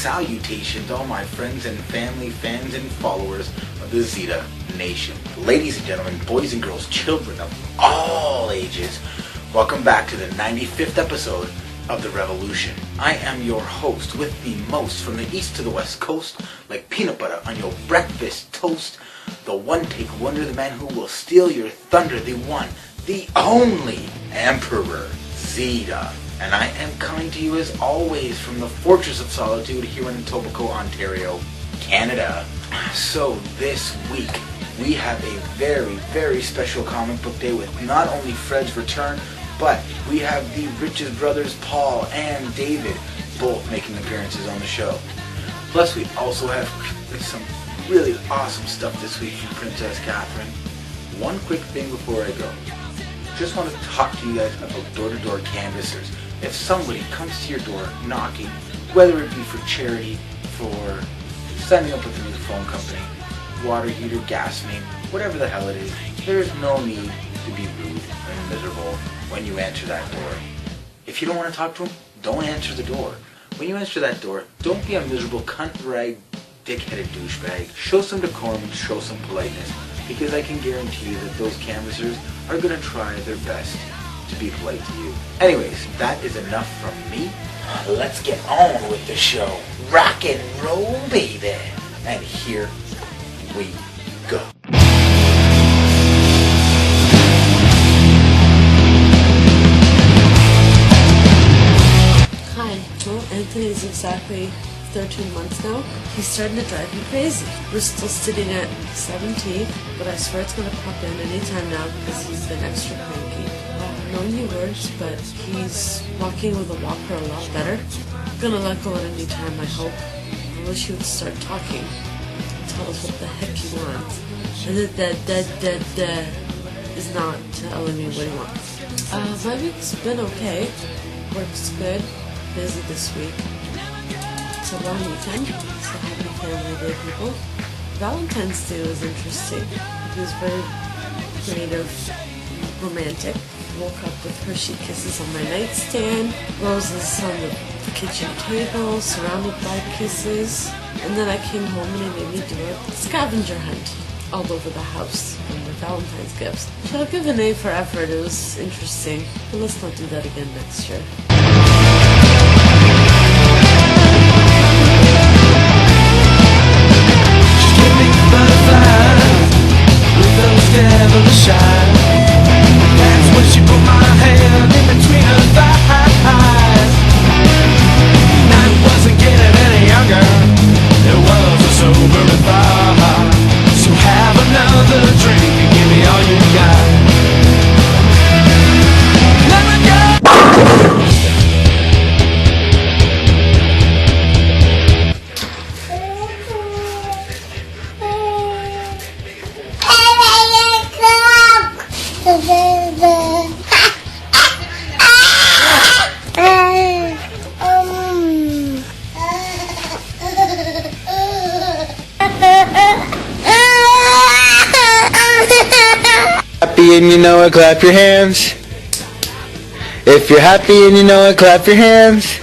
salutations, all my friends and family, fans and followers of the Zita Nation. Ladies and gentlemen, boys and girls, children of all ages, welcome back to the 95th episode of The Revolution. I am your host with the most from the east to the west coast, like peanut butter on your breakfast toast, the one-take wonder, the man who will steal your thunder, the one, the only Emperor Zita. And I am coming to you as always from the Fortress of Solitude here in Etobicoke, Ontario, Canada. So this week we have a very, very special comic book day with not only Fred's return, but we have the Rich's brothers Paul and David both making appearances on the show. Plus we also have some really awesome stuff this week from Princess Katherine. One quick thing before I go. Just want to talk to you guys about door-to-door canvassers. If somebody comes to your door knocking, whether it be for charity, for signing up with a new phone company, water heater, gas main, whatever the hell it is, there is no need to be rude and miserable when you answer that door. If you don't want to talk to them, don't answer the door. When you answer that door, don't be a miserable cunt rag, dick-headed douchebag. Show some decorum and show some politeness, because I can guarantee you that those canvassers are going to try their best to be polite to you. Anyways, that is enough from me. Let's get on with the show. Rock and roll, baby. And here we go. Hi, well, Anthony is exactly 13 months now. He's starting to drive me crazy. We're still sitting at 17, but I swear it's going to pop in anytime now because he's been extra cranky. No new words, but he's walking with a walker a lot better. I'm gonna let go at any time, I hope. I wish he would start talking. Tell us what the heck he wants. And that is not telling me what he wants. My week's been okay. Work's good. Busy this week. It's a long weekend, so happy family day, people. Valentine's Day was interesting. It was very creative, romantic. Woke up with Hershey kisses on my nightstand, roses on the kitchen table, surrounded by kisses, and then I came home and he made me do a scavenger hunt all over the house for my Valentine's gifts. So I'll give an A for effort. It was interesting, but let's not do that again next year. That's when she put my hand in between her thighs. Night wasn't getting any younger. It was a sober thought. So have another drink and give me all you got. Let me go. Happy and you know it, clap your hands. If you're happy and you know it, clap your hands.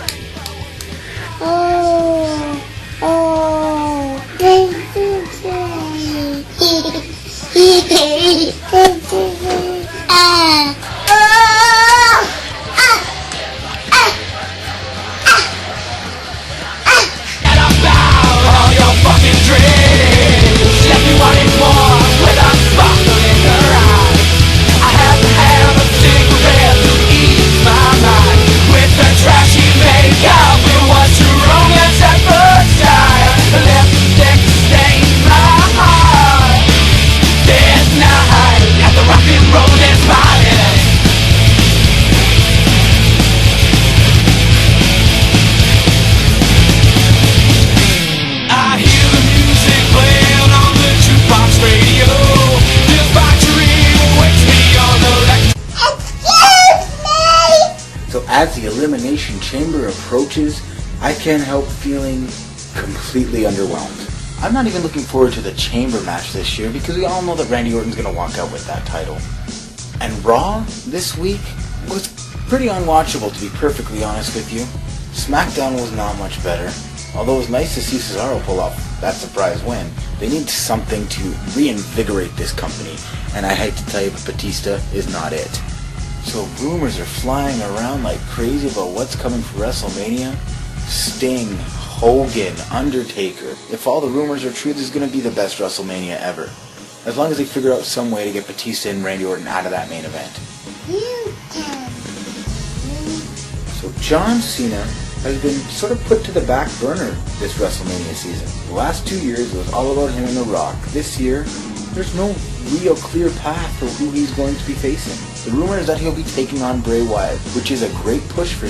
As the Elimination Chamber approaches, I can't help feeling completely underwhelmed. I'm not even looking forward to the Chamber match this year because we all know that Randy Orton's going to walk out with that title. And Raw this week was pretty unwatchable, to be perfectly honest with you. SmackDown was not much better. Although it was nice to see Cesaro pull off that surprise win, they need something to reinvigorate this company, and I hate to tell you, but Batista is not it. So rumors are flying around like crazy about what's coming for WrestleMania. Sting, Hogan, Undertaker. If all the rumors are true, this is going to be the best WrestleMania ever. As long as they figure out some way to get Batista and Randy Orton out of that main event. So John Cena has been sort of put to the back burner this WrestleMania season. The last 2 years it was all about him and The Rock. This year, there's no real clear path for who he's going to be facing. The rumor is that he'll be taking on Bray Wyatt, which is a great push for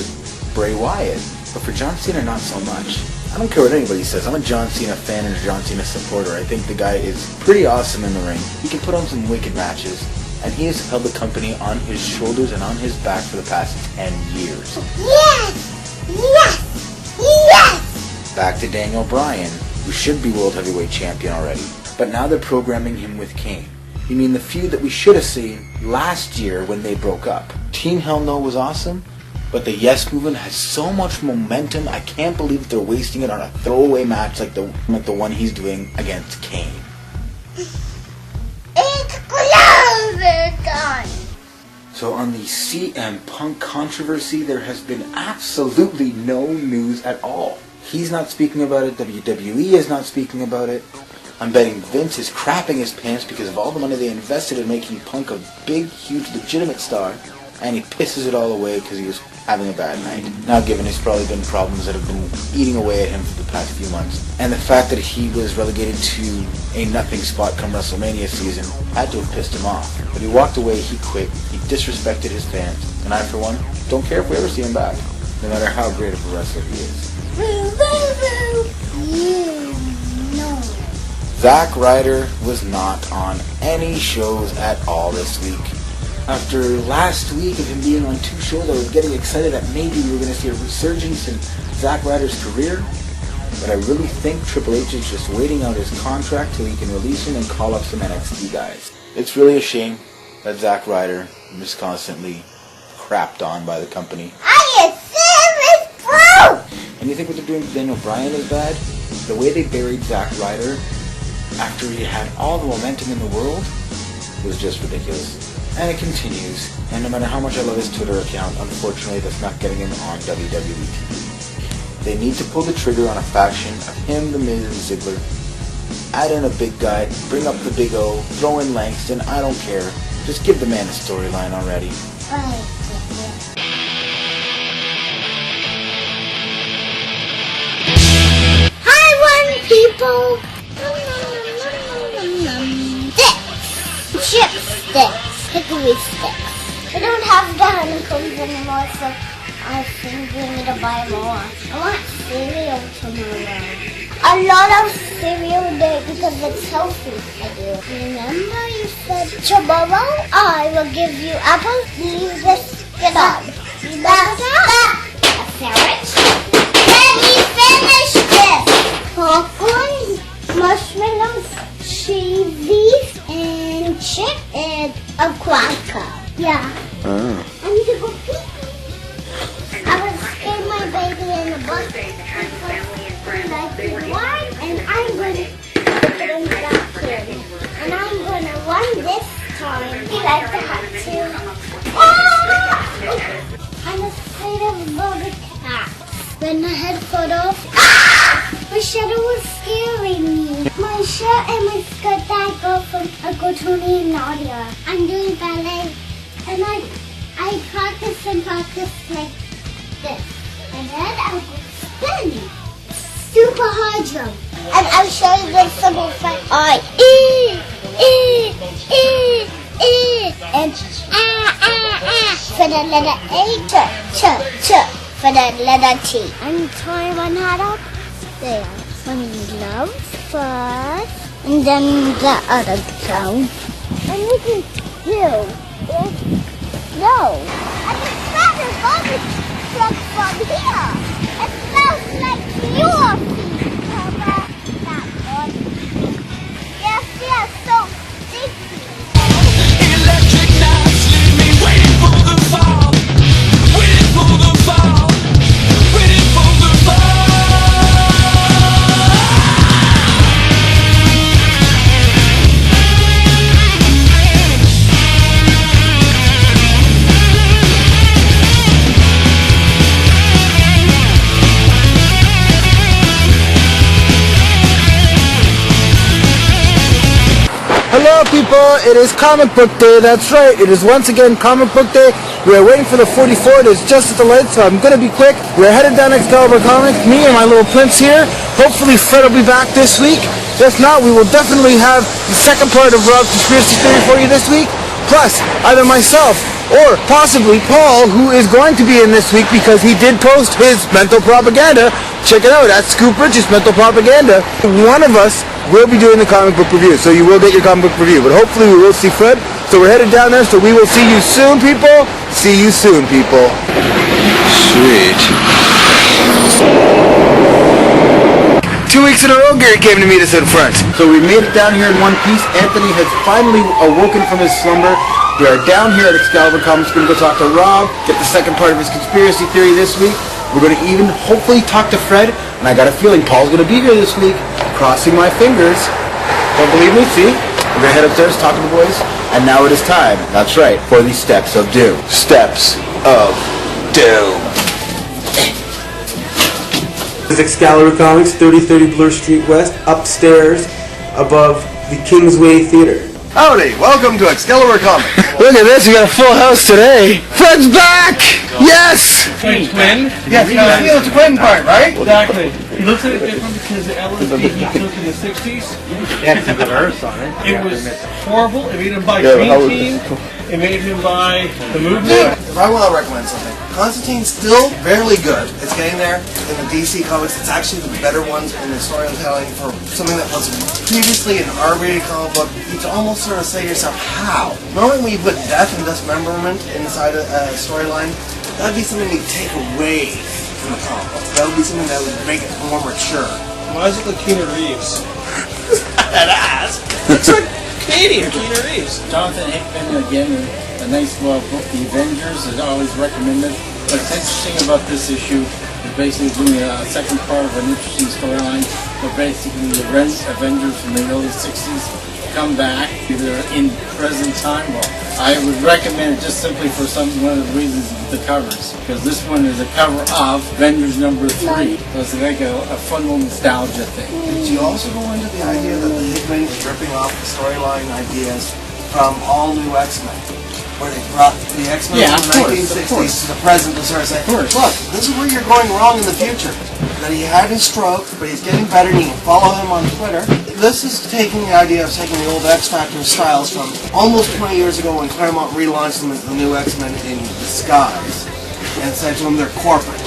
Bray Wyatt, but for John Cena, not so much. I don't care what anybody says, I'm a John Cena fan and a John Cena supporter. I think the guy is pretty awesome in the ring. He can put on some wicked matches, and he has held the company on his shoulders and on his back for the past 10 years. Yes! Yes! Yes! Back to Daniel Bryan, who should be World Heavyweight Champion already, but now they're programming him with Kane. You mean the feud that we should have seen last year when they broke up. Team Hell No was awesome, but the Yes Movement has so much momentum, I can't believe they're wasting it on a throwaway match like the one he's doing against Kane. It's closer time! So on the CM Punk controversy, there has been absolutely no news at all. He's not speaking about it, WWE is not speaking about it. I'm betting Vince is crapping his pants because of all the money they invested in making Punk a big, huge, legitimate star, and he pisses it all away because he was having a bad night. Now given there's probably been problems that have been eating away at him for the past few months, and the fact that he was relegated to a nothing spot come WrestleMania season had to have pissed him off. But he walked away, he quit, he disrespected his fans, and I for one don't care if we ever see him back, no matter how great of a wrestler he is. Zack Ryder was not on any shows at all this week. After last week of him being on 2 shows, I was getting excited that maybe we were going to see a resurgence in Zack Ryder's career. But I really think Triple H is just waiting out his contract till he can release him and call up some NXT guys. It's really a shame that Zack Ryder is constantly crapped on by the company. I am serious, bro! And you think what they're doing to Daniel Bryan is bad? The way they buried Zack Ryder after he had all the momentum in the world was just ridiculous. And it continues, and no matter how much I love his Twitter account, unfortunately that's not getting him on WWE TV. They need to pull the trigger on a faction of him, The Miz, and Ziggler. Add in a big guy, bring up the Big O, throw in Langston, I don't care. Just give the man a storyline already. Hi, one people! Sticks! Chipsticks! Hickory sticks. I don't have the honeycombs anymore, so I think we need to buy more. I want cereal tomorrow. A lot of cereal day because it's healthy. I do. Remember you said tomorrow I will give you apples, leave this, get on. Stop. A ferret? Let me finish this. Popcorn, marshmallows, cheese, and chip, and a cracker. Yeah. I need to go pee. I was scared my baby in the bus. And I'm going to put it in the bathroom. And I'm going to run this time. You like to have to. Ah! I'm afraid of the cats. When my head cut off, my shadow was scaring me. My shirt and my skirt that go from Tony and Nadia. I'm doing ballet. And I practice like this. And then I'll go spin. Super high jump. And I'll show you the symbol for I. And for the letter A, ch. For the letter T. And tie one hat up there. One glove first. And then the other glove. And you can do no. And the smell is going from here. It smells like your feet. That one. Yes, so sticky. Electric nights leave me waiting for the fall. Waiting for the fall. Waiting for the fall. Hello people, it is comic book day, that's right, it is once again comic book day. We are waiting for the 44, it is just at the light, so I'm gonna be quick. We're headed down Excalibur Comics, me and my little prince here. Hopefully Fred will be back this week. If not, we will definitely have the second part of Rob's Conspiracy Theory for you this week. Plus, either myself or possibly Paul, who is going to be in this week because he did post his mental propaganda. Check it out at Scoop Rich's mental propaganda. One of us will be doing the comic book review, so you will get your comic book review. But hopefully we will see Fred. So we're headed down there, so we will see you soon, people. See you soon, people. Sweet. 2 weeks in a row, Gary came to meet us in front. So we made it down here in one piece. Anthony has finally awoken from his slumber. We are down here at Excalibur Comics. We're going to go talk to Rob, get the second part of his conspiracy theory this week. We're going to even hopefully talk to Fred. And I got a feeling Paul's going to be here this week. Crossing my fingers. Don't believe me? See? We're going to head upstairs, talk to the boys. And now it is time, that's right, for the Steps of Doom. Steps of Doom. This is Excalibur Comics, 3030 Bloor Street West, upstairs above the Kingsway Theater. Howdy, welcome to Excalibur Comics. Look at this, we got a full house today. Fred's back! Yes! Twin. Yes, you know, it's a twin part, right? Exactly. He looks at it different because the LSD he took in the 60s. Yeah, it's a good earth on it. It was horrible. It made him buy Dream Team. It made him buy the movie. If I want to recommend something, Constantine's still fairly good. It's getting there in the DC comics. It's actually the better ones in the storytelling for something that was previously an R-rated comic book. You can almost sort of say to yourself, how? Normally when you put death and dismemberment inside a storyline, that would be something you take away from the comic book. That would be something that would make it more mature. Why is it like Keanu Reeves? That ass. It's like Canadian Keanu Reeves. Jonathan Hickman, again, a nice book, The Avengers, is always recommended. What's interesting about this issue is basically doing a second part of an interesting storyline where basically the Avengers from the early 60s come back, either in present time or I would recommend it just simply for one of the reasons of the covers, because this one is a cover of Avengers number 3, so it's like a fun little nostalgia thing. Did you also go into the idea that the Hickman is ripping off the storyline ideas from all new X-Men? Where they brought the X-Men from the 1960s to the present to sort of say, look, this is where you're going wrong in the future. That he had his stroke, but he's getting better and you can follow him on Twitter. This is taking the idea of taking the old X-Factor styles from almost 20 years ago when Claremont relaunched them as the new X-Men in disguise and said to them they're corporate.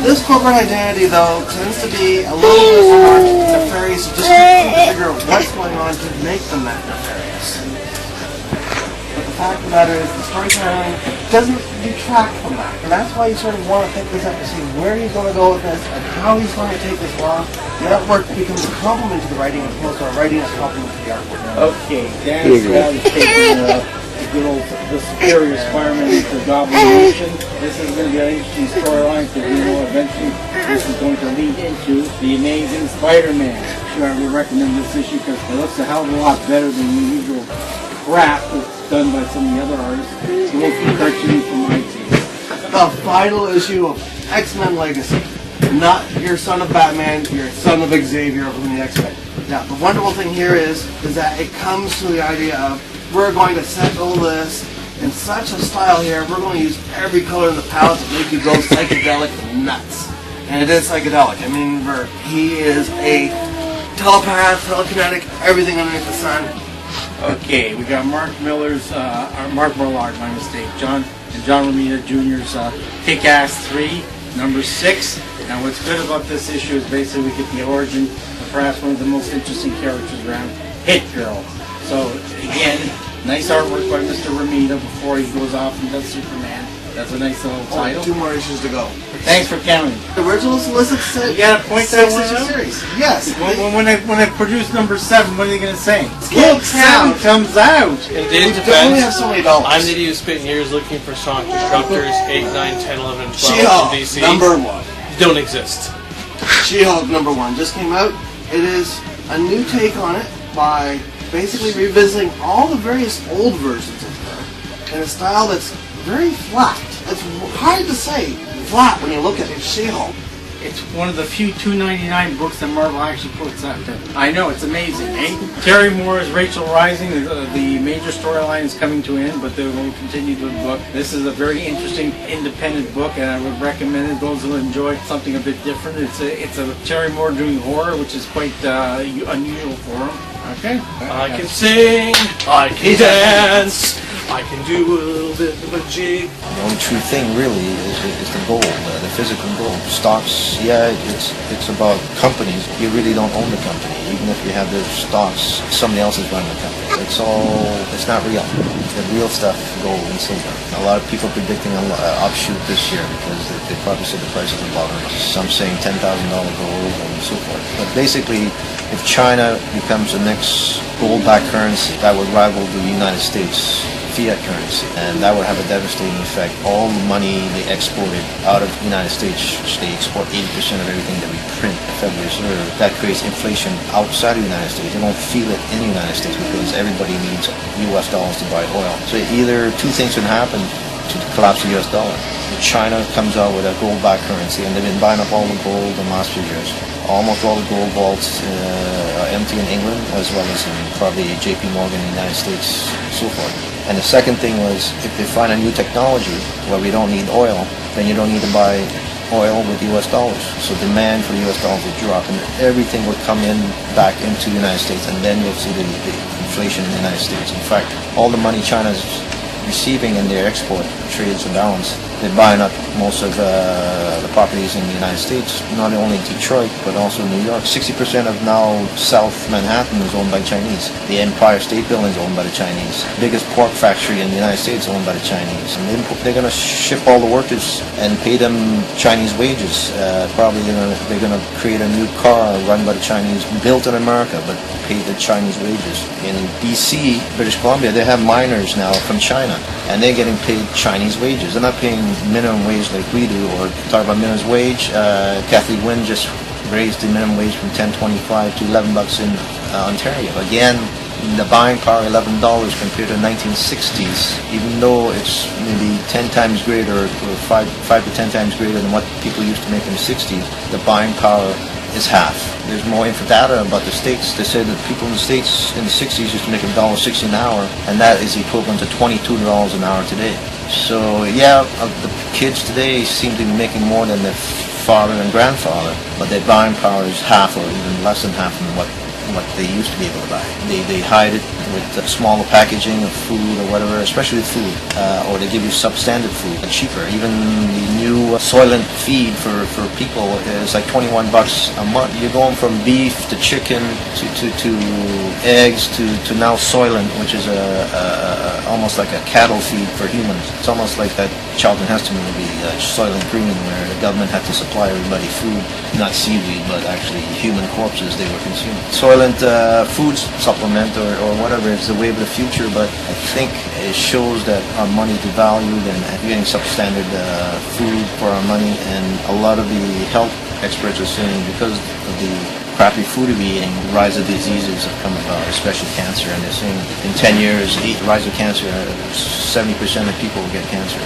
This corporate identity, though, tends to be a little bit more nefarious, just trying to figure out what's going on to make them that nefarious. But the fact of the matter is, the storytelling doesn't detract from that. And that's why you sort of want to pick this up to see where he's going to go with this and how he's going to take this along. The artwork becomes a compliment to the writing as opposed to writing as a compliment to the artwork. Okay, Dan's is taking the good old the superior Spider-Man to Goblin Nation. This is going to be an interesting storyline because we know eventually this is going to lead into the Amazing Spider-Man. Sure, I would recommend this issue because it looks a hell of a lot better than the usual crap that's done by some of the other artists. So we'll keep cartoons from my team. The final issue of X-Men Legacy. Not your son of Batman, your son of Xavier from the X-Men. Now, the wonderful thing here is that it comes to the idea of we're going to settle this in such a style here, we're going to use every color in the palette to make you go psychedelic and nuts. And it is psychedelic. I mean, he is a telepath, telekinetic, everything underneath the sun. Okay, we got Mark Millard, my mistake, John Romita Jr.'s Kick-Ass 3, number 6. Now what's good about this issue is basically we get the origin of perhaps one of the most interesting characters around, Hit Girl. So again, nice artwork by Mr. Romita before he goes off and does Superman. That's a nice little title. 2 more issues to go. Thanks for counting. The original solicit set. You gotta point that one out? Series. Yes. When I produce number 7, what are they gonna say? Look, 7 comes out. In Dave's We only have defense, so many dollars. I'm the idiot who spent years looking for Sonic Destructors 8, 9, 10, 11, and 12 She-Hulk, in DC. number 1. Don't exist. She-Hulk number 1 just came out. It is a new take on it by basically revisiting all the various old versions of her in a style that's very flat. It's hard to say flat when you look at She-Hulk. It's one of the few $2.99 books that Marvel actually puts out. I know, it's amazing, eh? Terry Moore's Rachel Rising, the major storyline is coming to an end, but they will continue the book. This is a very interesting independent book, and I would recommend it. Those who enjoy something a bit different. It's a Terry Moore doing horror, which is quite unusual for him. Okay. I can sing, I can dance, I can do a little bit of a jig. The only true thing really is the gold, the physical gold. Stocks, yeah, it's about companies. You really don't own the company. Even if you have the stocks, somebody else is running the company. It's not real. The real stuff, gold and silver. A lot of people predicting an offshoot this year because they probably said the price of the bottom. Some saying $10,000 gold and so forth. But basically, if China becomes the next gold-backed currency, that would rival the United States fiat currency, and that would have a devastating effect. All the money they exported out of the United States, they export 80% of everything that we print, the Federal Reserve. That creates inflation outside of the United States. They don't feel it in the United States because everybody needs US dollars to buy oil. So either two things can happen to collapse the US dollar. China comes out with a gold-backed currency, and they've been buying up all the gold in the last few years. Almost all the gold vaults are empty in England, as well as in probably JP Morgan in the United States, so forth. And the second thing was, if they find a new technology where we don't need oil, then you don't need to buy oil with US dollars. So demand for US dollars would drop, and everything would come in back into the United States, and then you'll see the inflation in the United States. In fact, all the money China's receiving in their export trades and balance, they're buying up most of the properties in the United States, not only Detroit, but also New York. 60% of now South Manhattan is owned by Chinese. The Empire State Building is owned by the Chinese. The biggest pork factory in the United States is owned by the Chinese. And they're going to ship all the workers and pay them Chinese wages. Probably they're going to create a new car run by the Chinese, built in America, but pay the Chinese wages. In BC, British Columbia, they have miners now from China, and they're getting paid Chinese wages. They're not paying minimum wage like we do, or talk about minimum wage. Kathy Wynne just raised the minimum wage from $10.25 to $11 in Ontario. Again, the buying power $11 compared to 1960s, even though it's maybe 10 times greater, or 5 to 10 times greater than what people used to make in the 60s, the buying power is half. There's more info data about the States. They say that people in the States in the 60s used to make $1.60 an hour, and that is equivalent to $22 an hour today. So yeah, the kids today seem to be making more than their father and grandfather, but their buying power is half or even less than half than what they used to be able to buy. They hide it with smaller packaging of food or whatever, especially food, or they give you substandard food, cheaper. Even the new Soylent feed for people is like $21 a month. You're going from beef to chicken to eggs to now Soylent, which is almost like a cattle feed for humans. It's almost like that Charlton Heston movie, Soylent Green, where the government had to supply everybody food, not seaweed, but actually human corpses they were consuming. Soylent food supplement or whatever is the way of the future, but I think it shows that our money is devalued and we're getting substandard food for our money, and a lot of the health experts are saying because of the crappy food we're eating, the rise of diseases have come about, especially cancer, and they're saying in 10 years, the rise of cancer, 70% of people will get cancer.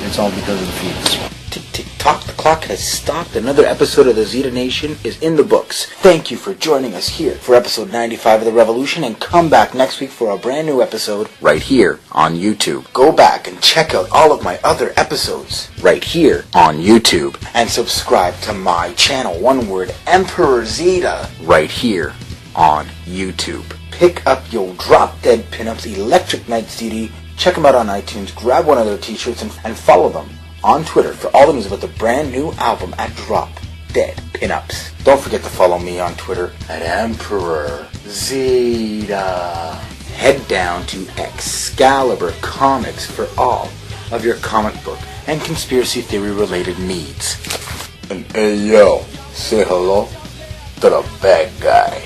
It's all because of the food. Tick-tick-tock, the clock has stopped. Another episode of the Zita Nation is in the books. Thank you for joining us here for episode 95 of The Revolution, and come back next week for a brand new episode right here on YouTube. Go back and check out all of my other episodes right here on YouTube, and subscribe to my channel, one word, Emperor Zita, right here on YouTube. Pick up your Drop Dead Pinups Electric Night CD. Check them out on iTunes, grab one of their t-shirts, and follow them on Twitter for all the news about the brand new album at Drop Dead Pinups. Don't forget to follow me on Twitter at Emperor Zita. Head down to Excalibur Comics for all of your comic book and conspiracy theory related needs. And hey yo, say hello to the bad guy.